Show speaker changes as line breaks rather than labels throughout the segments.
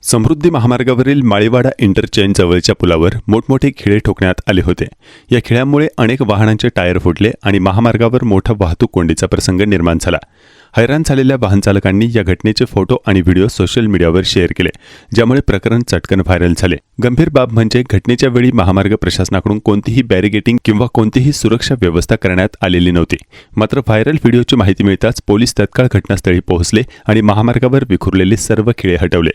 समृद्धी महामार्गावरील माळीवाडा इंटरचेंज जवळच्या पुलावर मोठमोठे खिळे ठोकण्यात आले होते। या खिळ्यामुळे अनेक वाहनांचे टायर फुटले आणि महामार्गावर मोठा वाहतूक कोंडीचा प्रसंग निर्माण झाला। हैराण झालेल्या वाहन चालकांनी या घटनेचे फोटो आणि व्हिडिओ सोशल मीडियावर शेअर केले, ज्यामुळे प्रकरण चटकन व्हायरल झाले। गंभीर बाब म्हणजे घटनेच्या वेळी महामार्ग प्रशासनाकडून कोणतीही बॅरिगेटिंग किंवा कोणतीही सुरक्षा व्यवस्था करण्यात आलेली नव्हती। मात्र व्हायरल व्हिडिओची माहिती मिळताच पोलीस तत्काळ घटनास्थळी पोहोचले आणि महामार्गावर विखुरलेले सर्व खिळे हटवले।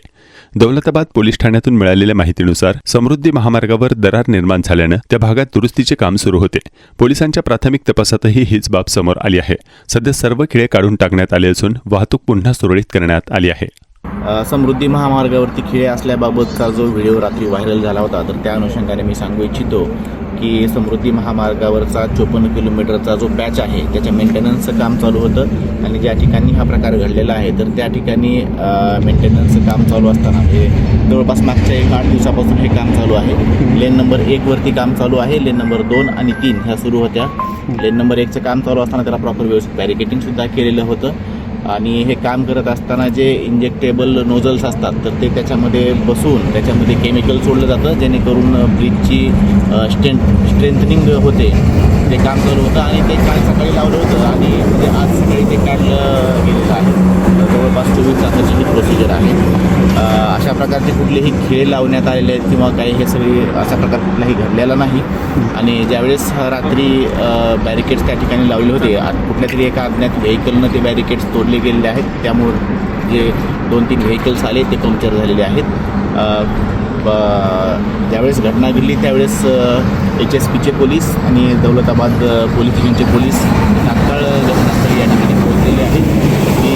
दौलताबाद पोलीस ठाण्यातून मिळालेल्या माहितीनुसार समृद्धी महामार्गावर दरार निर्माण झाल्याने त्या भागात दुरुस्तीचे काम सुरू होते। पोलिसांच्या प्राथमिक तपासातही हीच बाब समोर आली आहे। सध्या सर्व खिळे काढून टाकण्यात आले असून वाहतूक पुन्हा सुरळीत करण्यात आली आहे।
समृद्धी महामार्गावरती खिळे असल्याबाबतचा जो व्हिडिओ रात्री व्हायरल झाला होता, तर त्या अनुषंगाने मी सांगू इच्छितो की समृद्धी महामार्गावरचा 54 किलोमीटरचा जो पॅच आहे त्याच्या मेंटेनन्सचं काम चालू होतं आणि ज्या ठिकाणी हा प्रकार घडलेला आहे तर त्या ठिकाणी मेंटेनन्सचं काम चालू असताना हे जवळपास मागच्या 8 दिवसापासून हे काम चालू आहे। लेन नंबर 1 वरती काम चालू आहे, लेन नंबर 2 आणि 3 ह्या सुरू होत्या। लेन नंबर 1चं काम चालू असताना त्याला प्रॉपर व्यवस्थित बॅरिकेटिंगसुद्धा केलेलं होतं आणि हे काम करत असताना जे इंजेक्टेबल नोझल्स असतात तर ते त्याच्यामध्ये बसून त्याच्यामध्ये केमिकल सोडलं जातं, जेणेकरून ब्रिजची स्ट्रेंथनिंग होते। ते काम चालू होतं आणि ते काल सकाळी लावलं होतं आणि म्हणजे आज सकाळी ते काढलं गेलेलं आहे। जवळपास 24 तासाची ही प्रोसिजर आहे। अशा प्रकारचे कुठलेही खिळे लावण्यात आलेले आहेत किंवा काही हे सगळी अशा प्रकार कुठलाही घडलेला नाही। आणि ज्यावेळेस रात्री बॅरिकेड्स त्या ठिकाणी लावले होते, कुठल्या तरी एका अज्ञात व्हेकलनं ते बॅरिकेड्स तोडले गेलेले आहेत, त्यामुळे जे 2-3 व्हेकल्स आले ते पंक्चर झालेले आहेत। ज्यावेळेस घटना घडली त्यावेळेस HSPचे पोलीस आणि दौलताबाद पोलीस स्टेशनचे पोलीस तात्काळ घटनास्थळी या ठिकाणी पोहोचलेले आहेत। मी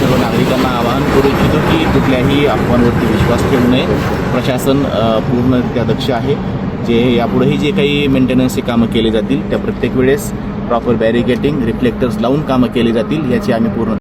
सर्व नागरिकांना आवाहन करू इच्छितो की कुठल्याही अफवांवरती विश्वास ठेवू नये। प्रशासन पूर्णरित्या दक्ष आहे। जे यापुढेही जे काही मेंटेनन्सचे कामं केले जातील त्या प्रत्येक वेळेस प्रॉपर बॅरिकेटिंग रिफ्लेक्टर्स लावून कामं केली जातील याची आम्ही पूर्ण